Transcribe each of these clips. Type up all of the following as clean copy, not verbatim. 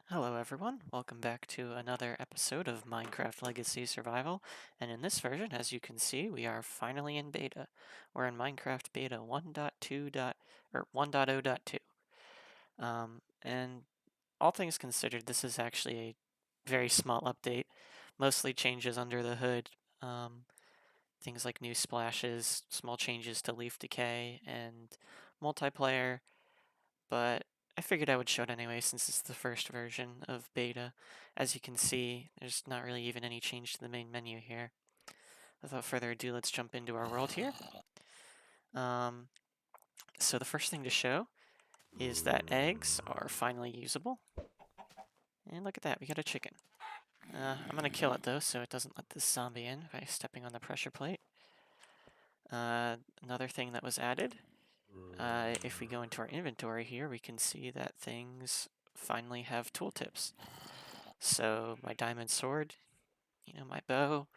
Hello everyone, welcome back to another episode of Minecraft Legacy Survival, and in this version, as you can see, we are finally in beta. We're in Minecraft Beta 1.2. Or 1.0.2. And all things considered, this is actually a very small update, mostly changes under the hood, things like new splashes, small changes to leaf decay, and multiplayer, but I figured I would show it anyway since it's the first version of beta. As you can see, there's not really even any change to the main menu here. Without further ado, let's jump into our world here. So the first thing to show is that eggs are finally usable. And look at that, we got a chicken. I'm gonna kill it though, so it doesn't let this zombie in by stepping on the pressure plate. Another thing that was added, if we go into our inventory here, we can see that things finally have tooltips. So my diamond sword, my bow,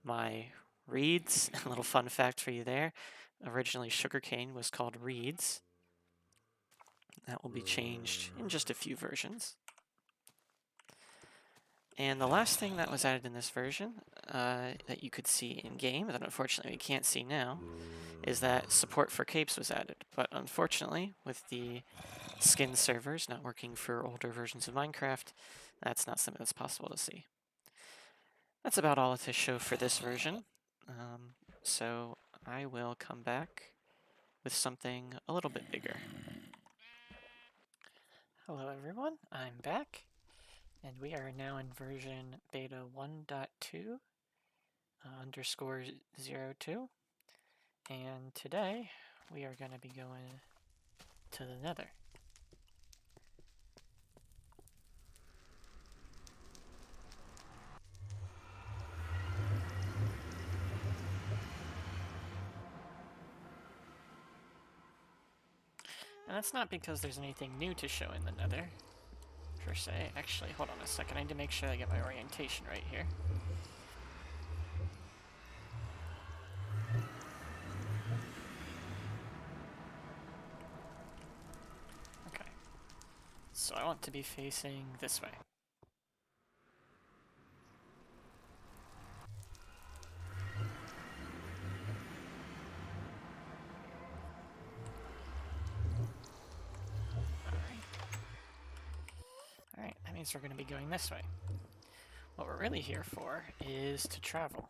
my reeds. A little fun fact for you there. Originally, sugarcane was called reeds. That will be changed in just a few versions. And the last thing that was added in this version that you could see in game, that unfortunately we can't see now, is that support for capes was added. But unfortunately, with the skin servers not working for older versions of Minecraft, that's not something that's possible to see. That's about all to show for this version. So I will come back with something a little bit bigger. Hello everyone, I'm back, and we are now in version beta 1.2 underscore 02, and today we are going to be going to the Nether. And that's not because there's anything new to show in the Nether, per se. Actually, hold on a second, I need to make sure I get my orientation right here. Okay. So I want to be facing this way. Alright, that means we're going to be going this way. What we're really here for is to travel.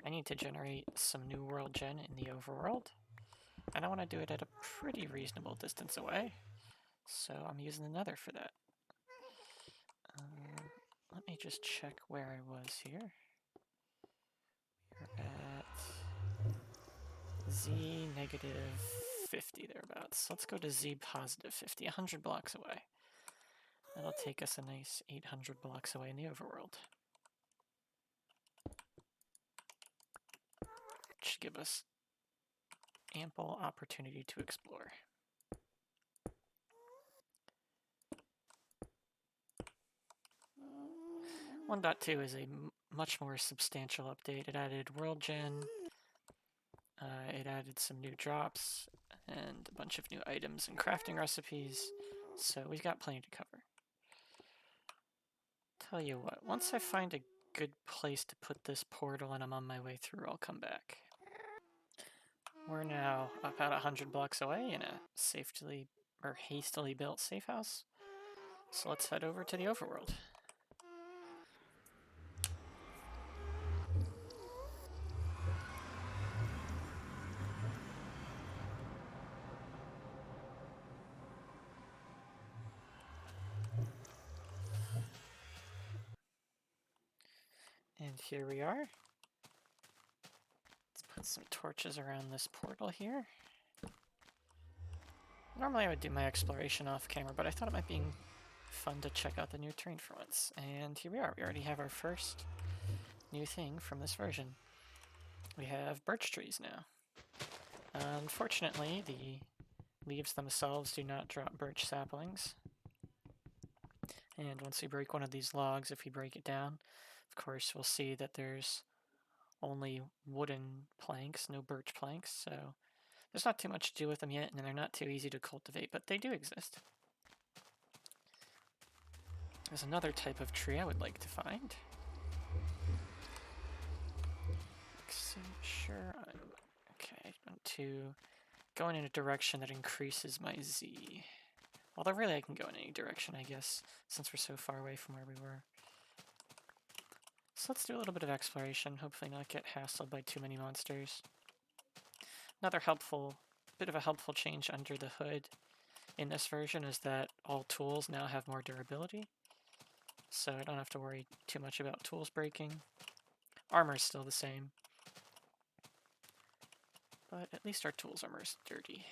I need to generate some new world gen in the overworld, and I want to do it at a pretty reasonable distance away, so I'm using the Nether for that. Let me just check where I was here. We're at Z negative 50 thereabouts. Let's go to Z positive 50, 100 blocks away. That'll take us a nice 800 blocks away in the overworld. Should give us ample opportunity to explore. 1.2 is a much more substantial update. It added world gen, it added some new drops, and a bunch of new items and crafting recipes, so we've got plenty to cover. Tell you what, once I find a good place to put this portal and I'm on my way through, I'll come back. We're now about 100 blocks away in a hastily built safe house, so let's head over to the overworld. And here we are. Let's put some torches around this portal here. Normally I would do my exploration off camera, but I thought it might be fun to check out the new terrain for once. And here we are. We already have our first new thing from this version. We have birch trees now. Unfortunately, the leaves themselves do not drop birch saplings. And once we break one of these logs, if we break it down, of course, we'll see that there's only wooden planks, no birch planks, so there's not too much to do with them yet, and they're not too easy to cultivate, but they do exist. There's another type of tree I would like to find. Sure, okay, I want to go in a direction that increases my Z. Although really I can go in any direction, I guess, since we're so far away from where we were. So let's do a little bit of exploration, hopefully not get hassled by too many monsters. Another bit of a helpful change under the hood in this version is that all tools now have more durability. So I don't have to worry too much about tools breaking. Armor's still the same. But at least our tools armor is dirty.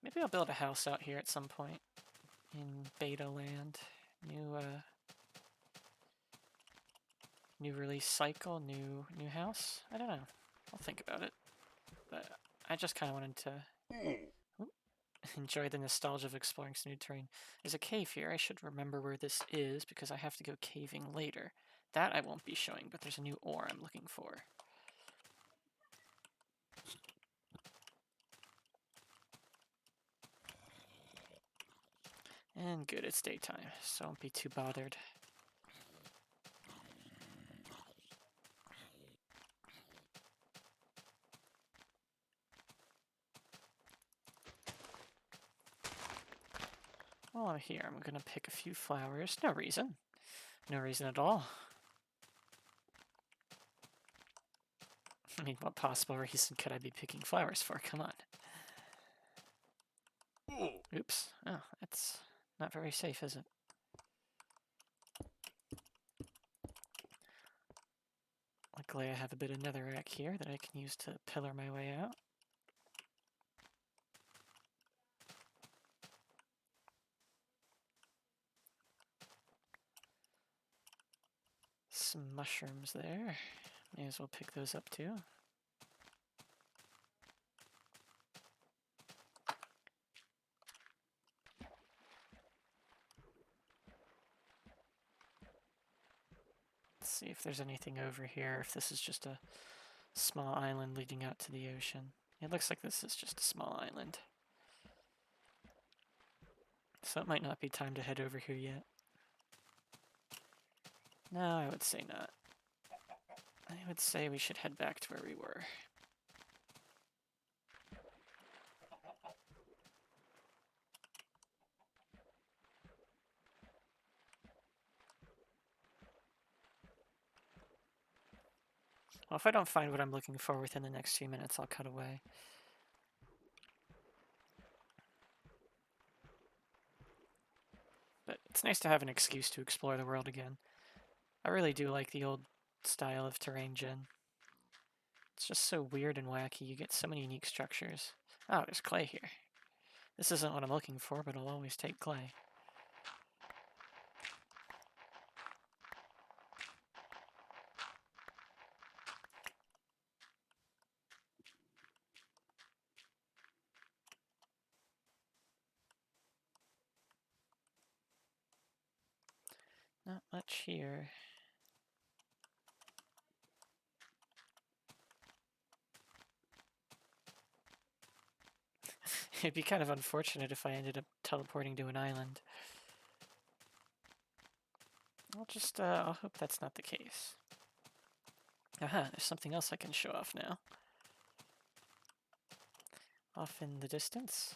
Maybe I'll build a house out here at some point in beta land. New release cycle, new house. I don't know. I'll think about it. But I just kind of wanted to enjoy the nostalgia of exploring some new terrain. There's a cave here. I should remember where this is because I have to go caving later. That I won't be showing, but there's a new ore I'm looking for. And good, it's daytime, so I won't be too bothered. While I'm here, I'm gonna pick a few flowers. No reason. No reason at all. I mean, what possible reason could I be picking flowers for? Come on. Oops. Oh, that's not very safe, is it? Luckily, I have a bit of netherrack here that I can use to pillar my way out. Some mushrooms there. May as well pick those up too. Let's see if there's anything over here, if this is just a small island leading out to the ocean. It looks like this is just a small island. So it might not be time to head over here yet. No, I would say not. I would say we should head back to where we were. Well, if I don't find what I'm looking for within the next few minutes, I'll cut away. But it's nice to have an excuse to explore the world again. I really do like the old style of terrain gen. It's just so weird and wacky. You get so many unique structures. Oh, there's clay here. This isn't what I'm looking for, but I'll always take clay. Not much here. It'd be kind of unfortunate if I ended up teleporting to an island. I'll hope that's not the case. Aha, there's something else I can show off now. Off in the distance,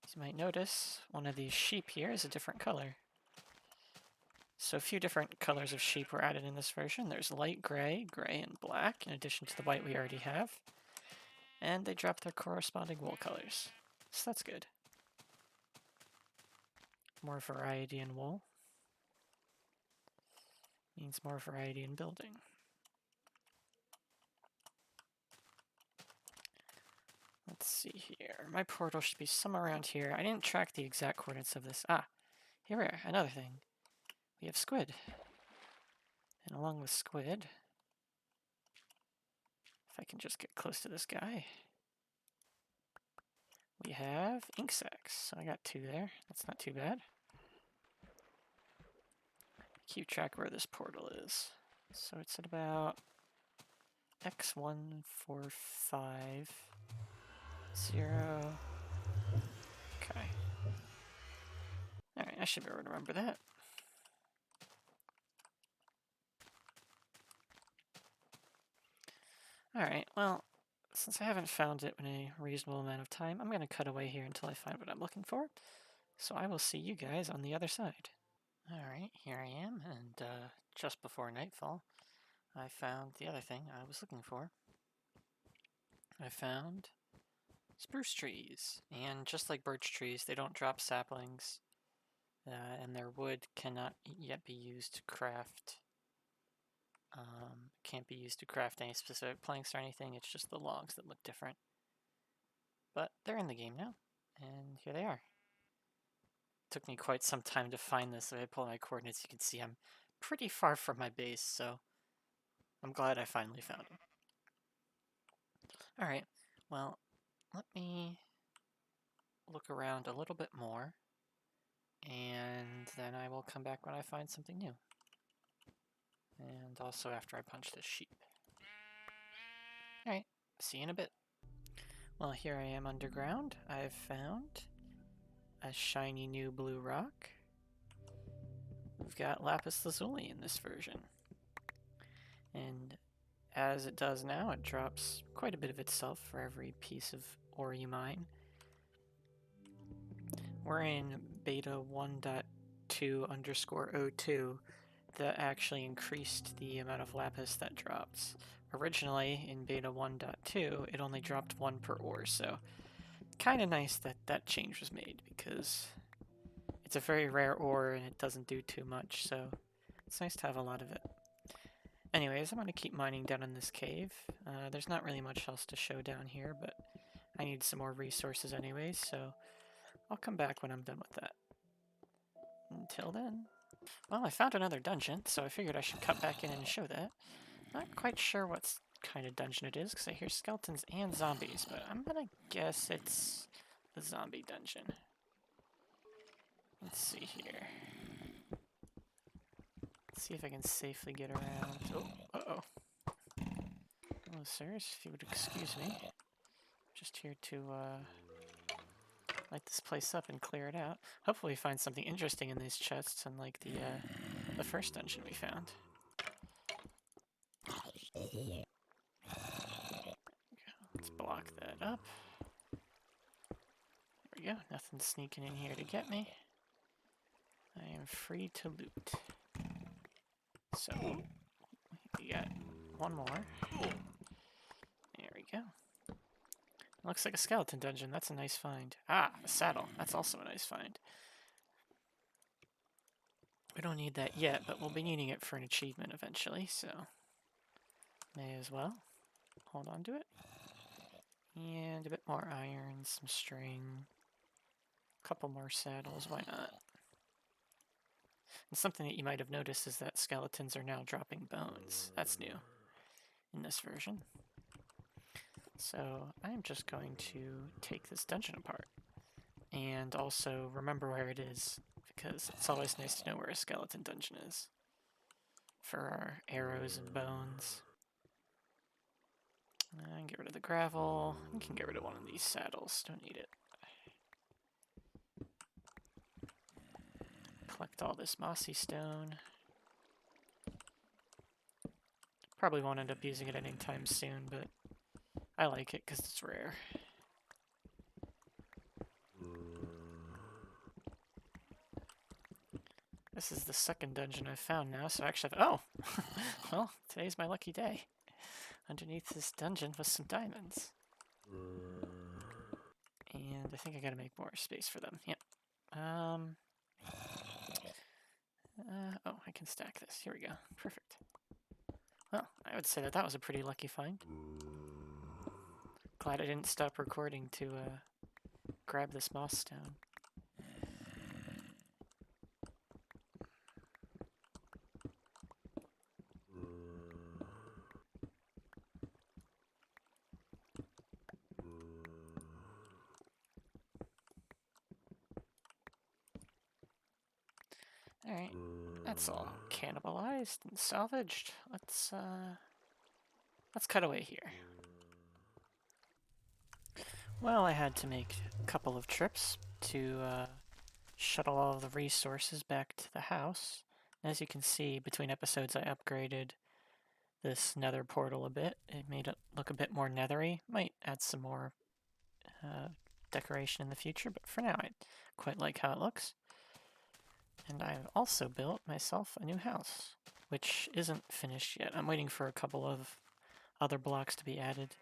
as you might notice, one of these sheep here is a different color. So a few different colors of sheep were added in this version. There's light gray, gray, and black, in addition to the white we already have. And they drop their corresponding wool colors. So that's good. More variety in wool means more variety in building. Let's see here. My portal should be somewhere around here. I didn't track the exact coordinates of this. Ah, here we are. Another thing. We have squid. And along with squid, if I can just get close to this guy, we have ink sacs. So I got 2 there. That's not too bad. Keep track where this portal is. So it's at about X1450. I should be able to remember that. Alright, well, since I haven't found it in a reasonable amount of time, I'm going to cut away here until I find what I'm looking for. So I will see you guys on the other side. Alright, here I am, and just before nightfall, I found the other thing I was looking for. I found spruce trees, and just like birch trees, they don't drop saplings, and their wood cannot yet be used to craft. Can't be used to craft any specific planks or anything, it's just the logs that look different. But they're in the game now, and here they are. Took me quite some time to find this. If I pull my coordinates, you can see I'm pretty far from my base, so I'm glad I finally found them. Alright, well, let me look around a little bit more, and then I will come back when I find something new. And also after I punch this sheep. Alright, see you in a bit. Well, here I am underground. I've found a shiny new blue rock. We've got lapis lazuli in this version. And as it does now, it drops quite a bit of itself for every piece of ore you mine. We're in beta 1.2_02 that actually increased the amount of lapis that drops. Originally, in beta 1.2, it only dropped 1 per ore, so kind of nice that that change was made, because it's a very rare ore and it doesn't do too much, so it's nice to have a lot of it. Anyways, I'm going to keep mining down in this cave. There's not really much else to show down here, but I need some more resources anyways, so I'll come back when I'm done with that. Until then. Well, I found another dungeon, so I figured I should cut back in and show that. Not quite sure what kind of dungeon it is, because I hear skeletons and zombies, but I'm gonna guess it's the zombie dungeon. Let's see here. Let's see if I can safely get around. Oh, uh-oh. Hello, sirs, if you would excuse me. Just here to, light this place up and clear it out. Hopefully we find something interesting in these chests, unlike the first dungeon we found. Let's block that up. There we go, nothing sneaking in here to get me. I am free to loot. So, we got one more. There we go. Looks like a skeleton dungeon, that's a nice find. Ah, a saddle, that's also a nice find. We don't need that yet, but we'll be needing it for an achievement eventually, so may as well hold on to it. And a bit more iron, some string, a couple more saddles, why not? And something that you might have noticed is that skeletons are now dropping bones. That's new in this version. So I'm just going to take this dungeon apart and also remember where it is, because it's always nice to know where a skeleton dungeon is for our arrows and bones. And get rid of the gravel. We can get rid of one of these saddles. Don't need it. Collect all this mossy stone. Probably won't end up using it anytime soon, but I like it because it's rare. This is the second dungeon I've found now, so actually oh! Well, today's my lucky day. Underneath this dungeon was some diamonds. And I think I gotta make more space for them. Yep. Oh, I can stack this. Here we go. Perfect. Well, I would say that that was a pretty lucky find. Glad I didn't stop recording to grab this moss stone. Alright, that's all cannibalized and salvaged. Let's cut away here. Well, I had to make a couple of trips to shuttle all of the resources back to the house. As you can see, between episodes I upgraded this nether portal a bit. It made it look a bit more nethery. Might add some more decoration in the future, but for now I quite like how it looks. And I've also built myself a new house, which isn't finished yet. I'm waiting for a couple of other blocks to be added.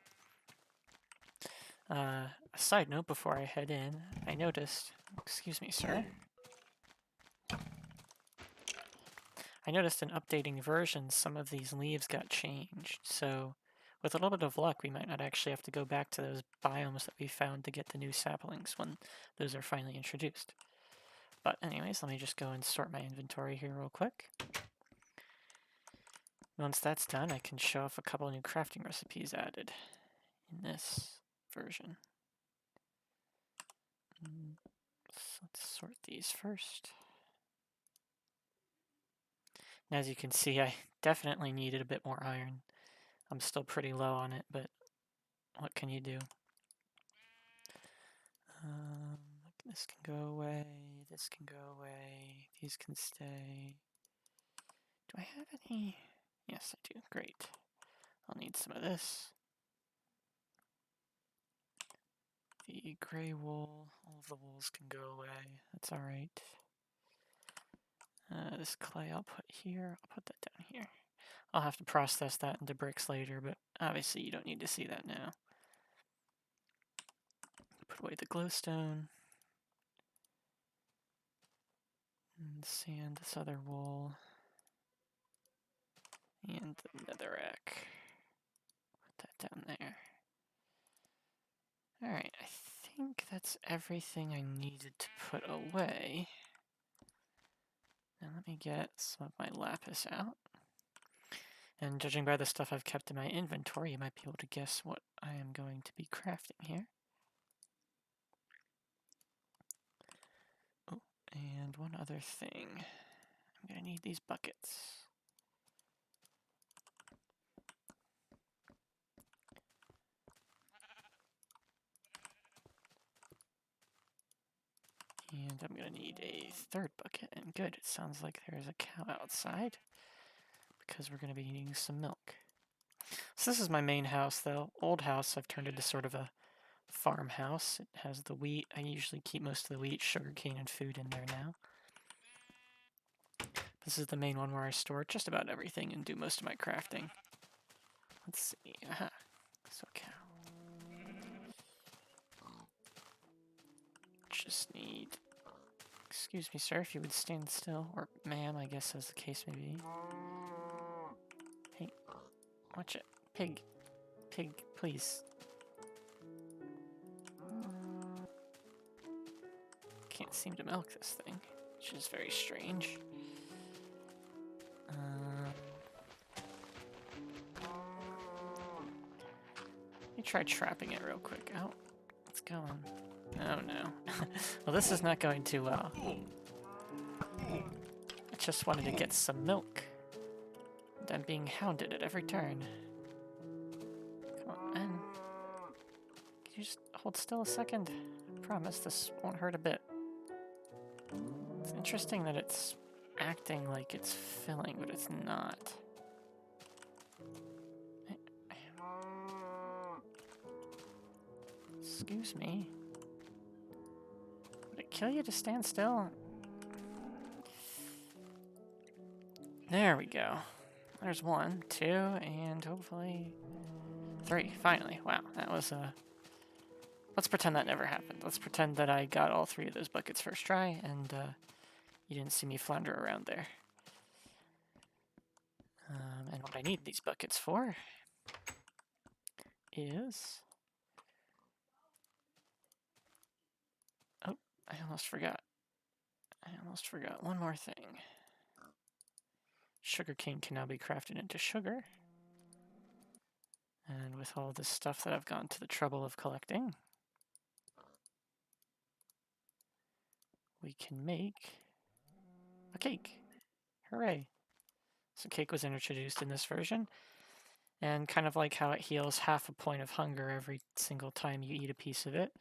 A side note before I head in, I noticed, excuse me, sir. I noticed in updating versions, some of these leaves got changed. So with a little bit of luck, we might not actually have to go back to those biomes that we found to get the new saplings when those are finally introduced. But anyways, let me just go and sort my inventory here real quick. Once that's done, I can show off a couple new crafting recipes added in this version. So let's sort these first. And as you can see, I definitely needed a bit more iron. I'm still pretty low on it, but what can you do? This can go away, this can go away, these can stay. Do I have any? Yes, I do. Great. I'll need some of this. The gray wool, all of the wools can go away. That's alright. This clay I'll put here. I'll put that down here. I'll have to process that into bricks later, but obviously you don't need to see that now. Put away the glowstone. And sand this other wool. And the netherrack. Put that down there. Alright, I think that's everything I needed to put away. Now let me get some of my lapis out. And judging by the stuff I've kept in my inventory, you might be able to guess what I am going to be crafting here. Oh, and one other thing. I'm going to need these buckets. And I'm going to need a third bucket. And good, it sounds like there's a cow outside, because we're going to be needing some milk. So this is my main house, the old house I've turned into sort of a farmhouse. It has the wheat. I usually keep most of the wheat, sugarcane, and food in there now. This is the main one where I store just about everything and do most of my crafting. Let's see. Aha. So cow. Just need... Excuse me, sir, if you would stand still. Or ma'am, I guess as the case may be. Hey, watch it. Pig. Pig, please. Can't seem to milk this thing, which is very strange. Let me try trapping it real quick. Oh, it's going. Oh no. Well, this is not going too well. I just wanted to get some milk. And I'm being hounded at every turn. Come on, man. Can you just hold still a second? I promise this won't hurt a bit. It's interesting that it's acting like it's filling, but it's not. Excuse me. Would it kill you to stand still? There we go. There's 1, 2, and hopefully 3. Finally. Wow, that was a... Let's pretend that never happened. Let's pretend that I got all 3 of those buckets first try, and you didn't see me flounder around there. And what I need these buckets for is... Oh, I almost forgot. One more thing. Sugarcane can now be crafted into sugar. And with all this stuff that I've gone to the trouble of collecting, we can make a cake. Hooray. So cake was introduced in this version, and kind of like how it heals half a point of hunger every single time you eat a piece of it,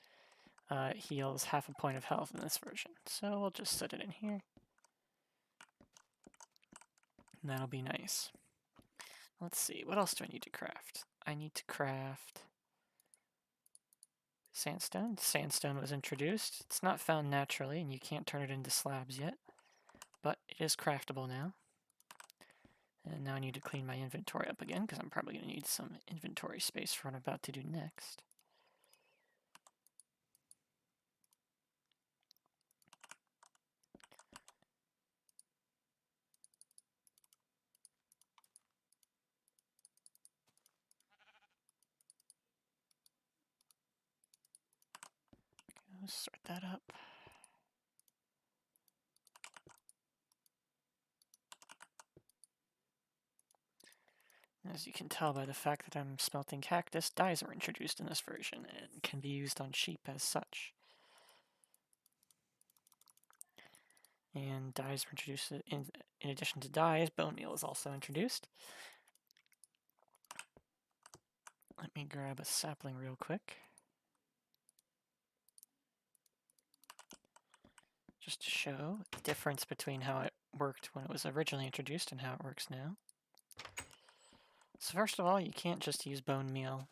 it heals half a point of health in this version. So we'll just set it in here. And that'll be nice. Let's see, what else do I need to craft? I need to craft sandstone. Sandstone was introduced. It's not found naturally, and you can't turn it into slabs yet, but it is craftable now. And now I need to clean my inventory up again, because I'm probably going to need some inventory space for what I'm about to do next. Let's sort that up. As you can tell by the fact that I'm smelting cactus, dyes are introduced in this version and can be used on sheep as such. And dyes were introduced in addition to dyes, bone meal is also introduced. Let me grab a sapling real quick. Just to show the difference between how it worked when it was originally introduced and how it works now. So first of all, you can't just use bone meal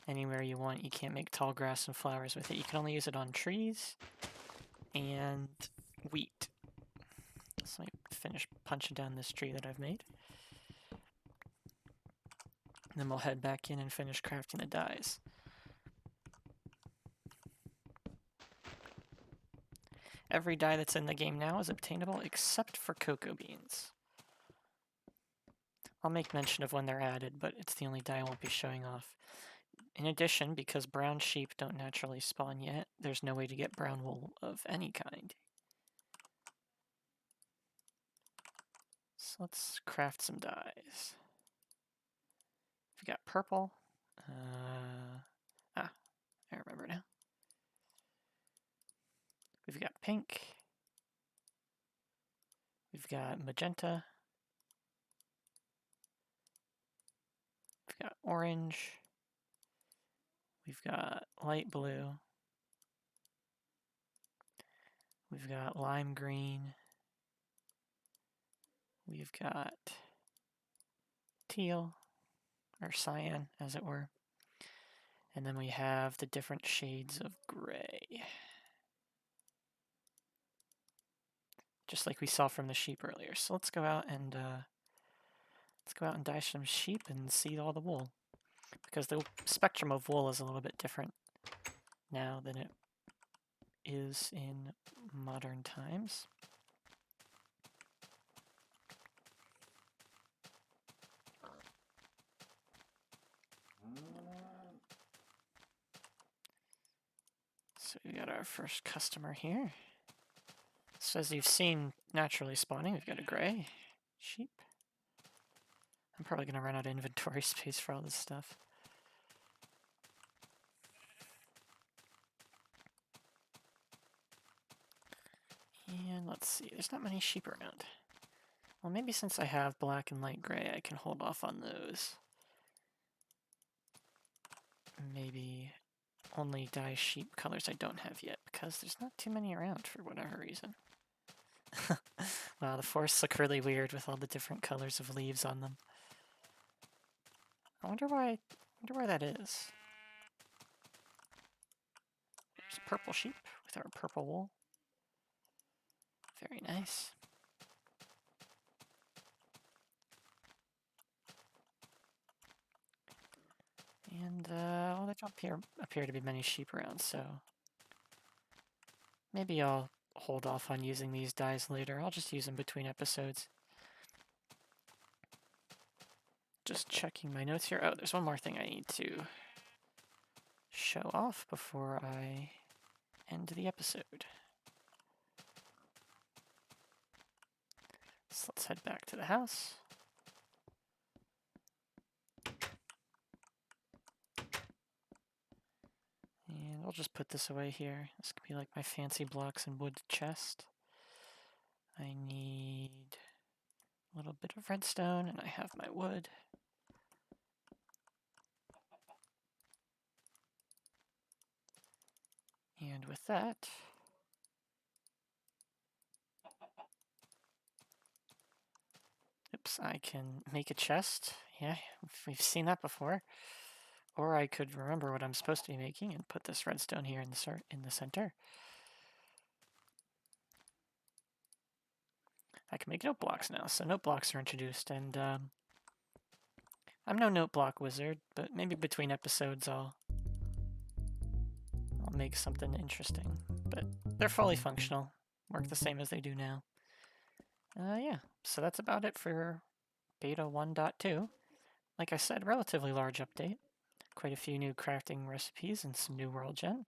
anywhere you want. You can't make tall grass and flowers with it. You can only use it on trees and wheat. So let me finish punching down this tree that I've made. And then we'll head back in and finish crafting the dyes. Every dye that's in the game now is obtainable except for cocoa beans. I'll make mention of when they're added, but it's the only dye I won't be showing off. In addition, because brown sheep don't naturally spawn yet, there's no way to get brown wool of any kind. So let's craft some dyes. We've got purple. I remember now. We've got pink. We've got magenta. We've got orange. We've got light blue. We've got lime green. We've got teal, or cyan, as it were. And then we have the different shades of gray. Just like we saw from the sheep earlier. So let's go out and dye some sheep and see all the wool. Because the spectrum of wool is a little bit different now than it is in modern times. So we got our first customer here. So as you've seen naturally spawning, we've got a gray sheep. I'm probably going to run out of inventory space for all this stuff. And let's see, there's not many sheep around. Well, maybe since I have black and light gray, I can hold off on those. Maybe only dye sheep colors I don't have yet, because there's not too many around for whatever reason. Wow, the forests look really weird with all the different colors of leaves on them. I wonder why that is. There's a purple sheep with our purple wool. Very nice. And, well, there don't appear to be many sheep around, so maybe I'll hold off on using these dyes later. I'll just use them between episodes. Just checking my notes here. Oh, there's one more thing I need to show off before I end the episode. So let's head back to the house. And I'll just put this away here. This could be like my fancy blocks and wood chest. I need a little bit of redstone, and I have my wood. And with that, oops, I can make a chest. Yeah, we've seen that before. Or I could remember what I'm supposed to be making and put this redstone here in the center. I can make note blocks now, so note blocks are introduced, and I'm no note block wizard, but maybe between episodes I'll make something interesting. But they're fully functional, work the same as they do now. Yeah, so that's about it for beta 1.2. Like I said, relatively large update. Quite a few new crafting recipes and some new world gen.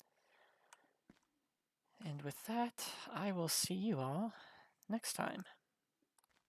And with that, I will see you all next time.